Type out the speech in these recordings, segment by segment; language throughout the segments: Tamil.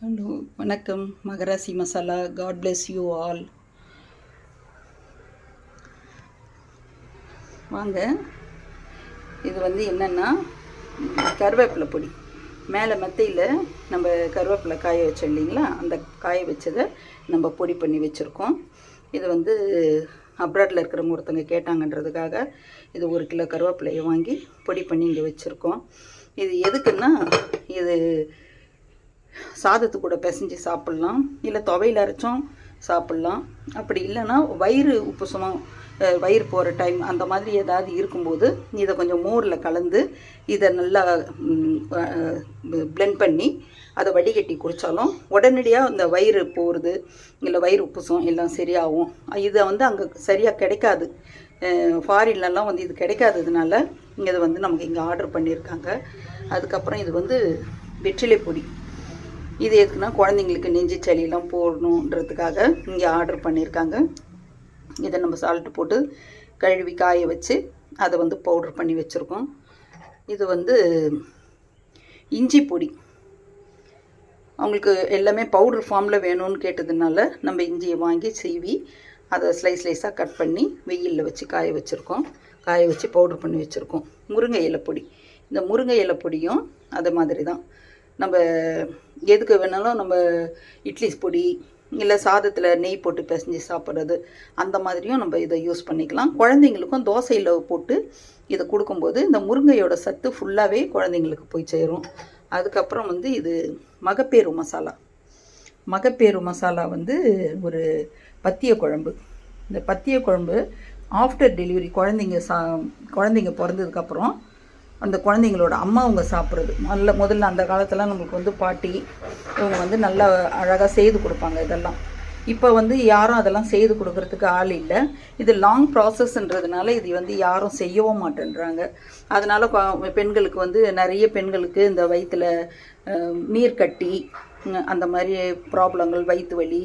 ஹலோ, வணக்கம். Magarasi Masala. God bless you all. வாங்க, இது வந்து என்னென்னா கருவேப்பிலை பொடி. மேலே மெத்தையில் நம்ம கருவேப்பிலை காய வச்சோம் இல்லைங்களா, அந்த காய வச்சதை நம்ம பொடி பண்ணி வச்சுருக்கோம். இது வந்து அப்ராடில் இருக்கிறவங்க ஒருத்தங்க கேட்டாங்கன்றதுக்காக இது 1 கிலோ கருவேப்பிலையை வாங்கி பொடி பண்ணி இங்கே வச்சுருக்கோம். இது எதுக்குன்னா, இது சாதத்து கூட பிசைஞ்சு சாப்பிட்லாம், இல்லை துவையில் அரைச்சும் சாப்பிட்லாம். அப்படி இல்லைன்னா வயிறு உப்புசமாக வயிறு போகிற டைம் அந்த மாதிரி ஏதாவது இருக்கும்போது இதை கொஞ்சம் மோரில் கலந்து இதை நல்லா பிளெண்ட் பண்ணி அதை வடிகட்டி குடித்தாலும் உடனடியாக இந்த வயிறு போகிறது இல்லை வயிறு உப்புசம் எல்லாம் சரியாகும். இதை வந்து அங்கே சரியாக கிடைக்காது, ஃபாரின்லலாம் வந்து இது கிடைக்காததுனால இதை வந்து நமக்கு இங்கே ஆர்டர் பண்ணியிருக்காங்க. அதுக்கப்புறம் இது வந்து வெற்றிலை பொடி. இது எதுக்குன்னா குழந்தைங்களுக்கு நெஞ்சு சளியெல்லாம் போடணுன்றதுக்காக இங்கே ஆர்டர் பண்ணியிருக்காங்க. இதை நம்ம சால்ட்டு போட்டு கழுவி காய வச்சு அதை வந்து பவுட்ரு பண்ணி வச்சுருக்கோம். இது வந்து இஞ்சி பொடி. அவங்களுக்கு எல்லாமே பவுட்ரு ஃபார்மில் வேணும்னு கேட்டதுனால நம்ம இஞ்சியை வாங்கி சீவி அதை ஸ்லைஸாக கட் பண்ணி வெயிலில் வச்சு காய வச்சுருக்கோம். காய வச்சு பவுட்ரு பண்ணி வச்சுருக்கோம். முருங்கை இலை பொடி. இந்த முருங்கை இலை பொடியும் அது மாதிரி தான். நம்ம எதுக்கு வேணாலும் நம்ம இட்லி பொடி இல்லை சாதத்தில் நெய் போட்டு பிசைஞ்சு சாப்பிட்றது அந்த மாதிரியும் நம்ம இதை யூஸ் பண்ணிக்கலாம். குழந்தைங்களுக்கும் தோசையில் போட்டு இதை கொடுக்கும்போது இந்த முருங்கையோட சத்து ஃபுல்லாகவே குழந்தைங்களுக்கு போய் சேரும். அதுக்கப்புறம் வந்து இது மகப்பேறு மசாலா. மகப்பேறு மசாலா வந்து ஒரு பத்திய குழம்பு. இந்த பத்திய குழம்பு ஆஃப்டர் டெலிவரி குழந்தைங்க பிறந்ததுக்கப்புறம் அந்த குழந்தைங்களோட அம்மா அவங்க சாப்பிட்றது முதல்ல அந்த காலத்துலாம் நம்மளுக்கு வந்து பாட்டி இவங்க வந்து நல்லா அழகாக செய்து கொடுப்பாங்க. இதெல்லாம் இப்போ வந்து யாரும் அதெல்லாம் செய்து கொடுக்கறதுக்கு ஆள் இல்லை. இது லாங் ப்ராசஸ்ன்றதுனால இது வந்து யாரும் செய்யவும் மாட்டேன்றாங்க. அதனால் பெண்களுக்கு வந்து நிறைய பெண்களுக்கு இந்த வயிற்றில் நீர் கட்டி அந்த மாதிரி ப்ராப்ளங்கள், வயிற்று வலி,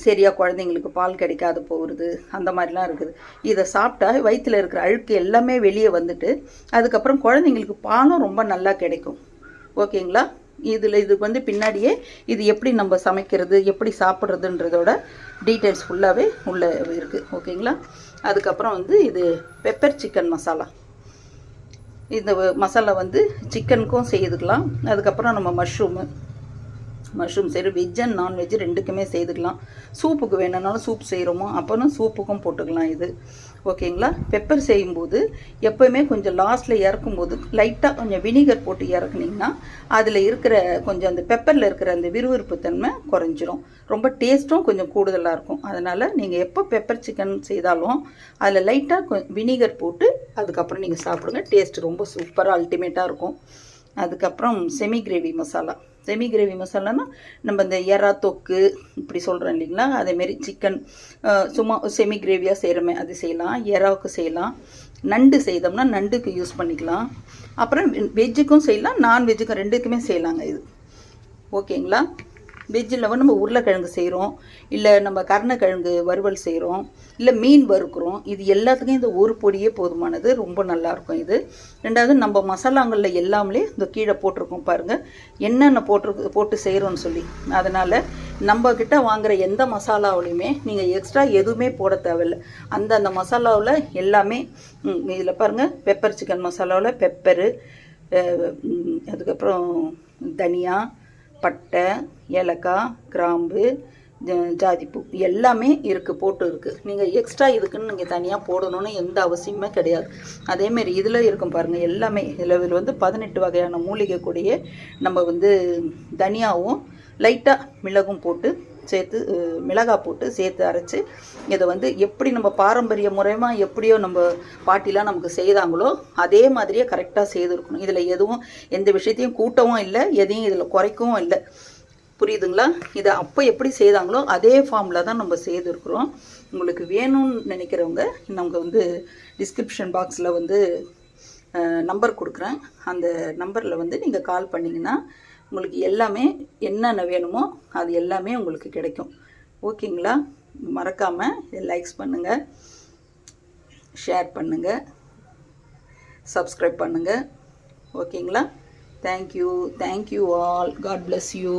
சரியாக குழந்தைங்களுக்கு பால் கிடைக்காது போகிறது அந்த மாதிரிலாம் இருக்குது. இதை சாப்பிட்டா வயிற்றில் இருக்கிற அழுக்கு எல்லாமே வெளியே வந்துட்டு அதுக்கப்புறம் குழந்தைங்களுக்கு பாலும் ரொம்ப நல்லா கிடைக்கும். ஓகேங்களா? இதுக்கு வந்து பின்னாடியே இது எப்படி நம்ம சமைக்கிறது, எப்படி சாப்பிட்றதுன்றதோட டீட்டெயில்ஸ் ஃபுல்லாகவே உள்ளே இருக்குது. ஓகேங்களா? அதுக்கப்புறம் வந்து இது பெப்பர் சிக்கன் மசாலா. இந்த மசாலா வந்து சிக்கனுக்கும் செய்துக்கலாம். அதுக்கப்புறம் நம்ம மஷ்ரூம் சரி, வெஜ் அண்ட் நான்வெஜ் ரெண்டுக்குமே செய்துக்கலாம். சூப்புக்கு வேணும்னாலும் சூப் செய்கிறோமோ அப்போனா சூப்புக்கும் போட்டுக்கலாம் இது. ஓகேங்களா? பெப்பர் செய்யும்போது எப்போயுமே கொஞ்சம் லாஸ்ட்டில் இறக்கும்போது லைட்டாக கொஞ்சம் வினிகர் போட்டு இறக்குனிங்கன்னா அதில் இருக்கிற கொஞ்சம் அந்த பெப்பரில் இருக்கிற அந்த விறுவிறுப்பு தன்மை குறைஞ்சிரும். ரொம்ப டேஸ்ட்டும் கொஞ்சம் கூடுதலாக இருக்கும். அதனால் நீங்கள் எப்போ பெப்பர் சிக்கன் செய்தாலும் அதில் லைட்டாக வினிகர் போட்டு அதுக்கப்புறம் நீங்கள் சாப்பிடுங்க. டேஸ்ட் ரொம்ப சூப்பராக அல்டிமேட்டாக இருக்கும். அதுக்கப்புறம் semi gravy masala. Semi gravy மசாலானா நம்ம இந்த எறா தொக்கு இப்படி சொல்கிறோம் இல்லைங்களா, அதேமாரி சிக்கன் சும்மா செமி கிரேவியாக செய்கிறோமே அது செய்யலாம். எறாவுக்கு செய்யலாம். நண்டு செய்தோம்னா நண்டுக்கு யூஸ் பண்ணிக்கலாம். அப்புறம் வெஜ்ஜுக்கும் செய்யலாம், நான்வெஜ்ஜுக்கும் ரெண்டுக்குமே செய்யலாங்க இது. ஓகேங்களா? வெஜ்ஜில் வந்து நம்ம உருளைக்கிழங்கு செய்கிறோம், இல்லை நம்ம கருணக்கிழங்கு வறுவல் செய்கிறோம், இல்லை மீன் வறுக்கிறோம். இது எல்லாத்துக்கும் இந்த ஒரு பொடியே போதுமானது. ரொம்ப நல்லாயிருக்கும் இது. ரெண்டாவது நம்ம மசாலாங்களில் எல்லாமே இந்த கீழே போட்டிருக்கோம் பாருங்கள், என்னென்ன போட்டு செய்கிறோன்னு சொல்லி. அதனால் நம்மக்கிட்ட வாங்குகிற எந்த மசாலாவிலையுமே நீங்கள் எக்ஸ்ட்ரா எதுவுமே போட தேவையில்லை. அந்த மசாலாவில் எல்லாமே இதில் பாருங்கள், பெப்பர் சிக்கன் மசாலாவில் பெப்பரு, அதுக்கப்புறம் தனியா, பட்டை, ஏலக்காய், கிராம்பு, ஜாதிப்பூ எல்லாமே போட்டு இருக்குது. நீங்கள் எக்ஸ்ட்ரா இதுக்குன்னு நீங்கள் தனியாக போடணும்னு எந்த அவசியமே கிடையாது. அதேமாரி இதில் இருக்கும் பாருங்கள் எல்லாமே. இதில் வந்து 18 வகையான மூலிகை கூடயே நம்ம வந்து தனியாகவும் லைட்டாக மிளகும் போட்டு சேர்த்து மிளகாய் போட்டு சேர்த்து அரைச்சி இதை வந்து எப்படி நம்ம பாரம்பரிய முறையமாக எப்படியோ நம்ம பாட்டிலாம் நமக்கு செய்தாங்களோ அதே மாதிரியே கரெக்டாக செய்துருக்கணும். இதில் எதுவும் எந்த விஷயத்தையும் கூட்டவும் இல்லை, எதையும் இதில் குறைக்கவும் இல்லை. புரியுதுங்களா? இதை அப்போ எப்படி செய்தாங்களோ அதே ஃபார்மில் தான் நம்ம செய்துருக்குறோம். உங்களுக்கு வேணும்னு நினைக்கிறவங்க நமக்கு வந்து டிஸ்கிரிப்ஷன் பாக்ஸில் வந்து நம்பர் கொடுக்குறேன். அந்த நம்பரில் வந்து நீங்கள் கால் பண்ணிங்கன்னா உங்களுக்கு எல்லாமே என்னென்ன வேணுமோ அது எல்லாமே உங்களுக்கு கிடைக்கும். ஓகேங்களா? மறக்காமல் இதை லைக்ஸ் பண்ணுங்கள், ஷேர் பண்ணுங்கள், சப்ஸ்கிரைப் பண்ணுங்கள். ஓகேங்களா? Thank you all. God bless you.